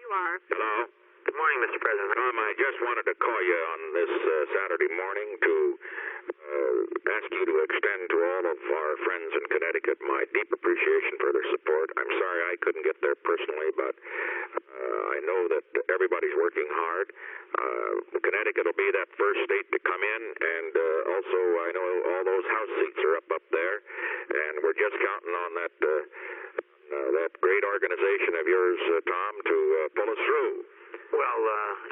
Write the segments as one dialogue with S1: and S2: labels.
S1: you are.
S2: Hello?
S3: Good morning, Mr. President.
S2: Tom, I just wanted to call you on this Saturday morning to ask you to extend to all of our friends in Connecticut my deep appreciation for their support. I'm sorry I couldn't get there personally, but I know that everybody's working hard. Connecticut will be that first state to come in, and also I know all those House seats are up there, and we're just counting on that great organization of yours, Tom, to pull us through.
S3: Well,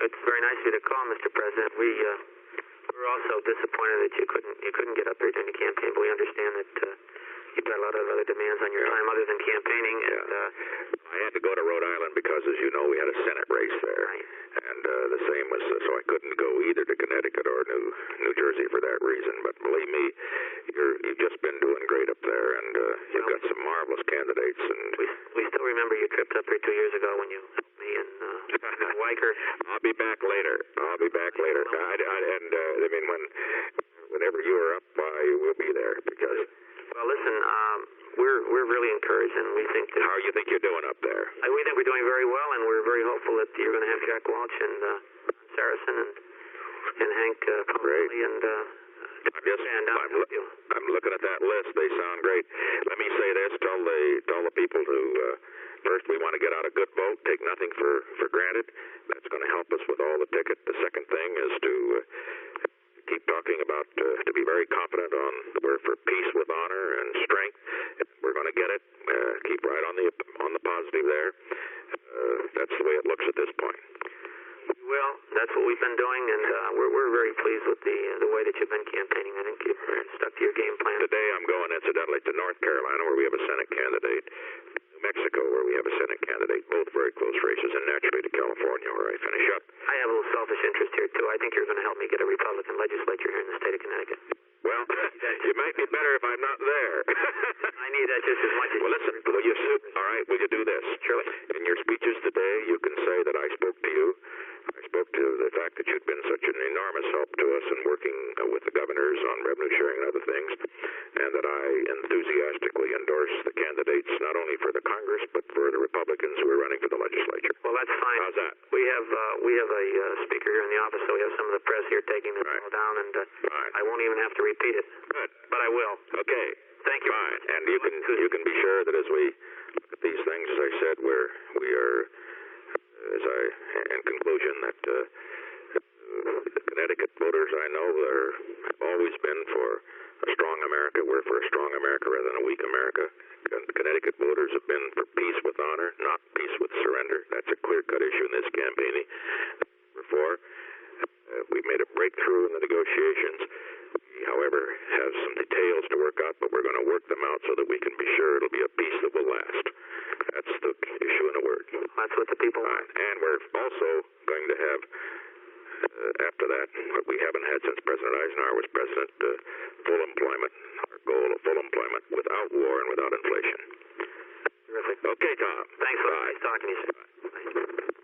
S3: it's very nice of you to call, Mr. President. We're also disappointed that you couldn't get up here during the campaign, but we understand that you've got a lot of other demands on your time other than campaigning.
S2: Yeah.
S3: And
S2: I had to go to Rhode Island because, as you know, we had a Senate race there.
S3: Right.
S2: And the same was, so I couldn't go either to Connecticut or New Jersey for that reason. But believe me, you've just been doing great up there, and you've got some marvelous candidates. And
S3: we still remember your trip up here 2 years ago when you helped me and Weicker.
S2: I'll be back later. I mean, whenever you are up, we'll be there because.
S3: Well, listen, we're really encouraged, and we think that.
S2: How you think you're doing up there?
S3: We think we're doing very well, and we're very hopeful that you're going to have Jack Walsh and Saracen and Hank Pumphrey and
S2: I'm looking at that list. They sound great. Let me say this: tell the people to first, we want to get out a good vote. Take nothing for granted. That's going to help us with all the ticket. The second thing is to keep talking about to be very confident on we're for peace with honor and strength. We're going to get it. Keep right on the positive there. That's the way it looks at this point.
S3: Well, that's what we've been doing, and we're very pleased with the way that you've been campaigning. I think you've stuck to your game plan.
S2: Today I'm going, incidentally, to North Carolina, where we have a Senate candidate, New Mexico, where we have a Senate candidate, both very close races, and naturally to California, where I finish up.
S3: I have a little selfish interest here, too. I think you're going to help me get a Republican legislature here in the state of Connecticut.
S2: Well, it might be better if I'm not there.
S3: I need that just as much as.
S2: Well, listen, all right, we could do this.
S3: Surely.
S2: In your speeches today, you can say that I spoke to you. I spoke to the fact that you'd been such an enormous help to us in working with the governors on revenue sharing and other things, and that I enthusiastically endorse the candidates not only for the Congress but for the Republicans who are running for the legislature.
S3: Well, that's fine.
S2: How's that?
S3: We have a speaker here in the office, so we have some of the press here taking this all down, and I won't even have to repeat it.
S2: Good.
S3: But I will.
S2: Okay.
S3: Thank you.
S2: Fine. And you can be sure that as we look at these things, as I said, we are. In conclusion, that the Connecticut voters I know have always been for a strong America. We're for a strong America rather than a weak America. Connecticut voters have been for peace with honor, not peace with surrender. That's a clear-cut issue in this campaigning. Before, we've made a breakthrough in the negotiations. We, however, have some details to work out, but we're going to work them out so that we can be sure it'll be a peace that will last. That's the issue in a word.
S3: That's what the people want.
S2: And we're also going to have, after that, what we haven't had since President Eisenhower was president, full employment. Our goal of full employment without war and without inflation.
S3: Terrific.
S2: Okay, Tom.
S3: Thanks a lot. Nice talking to you, sir. Bye.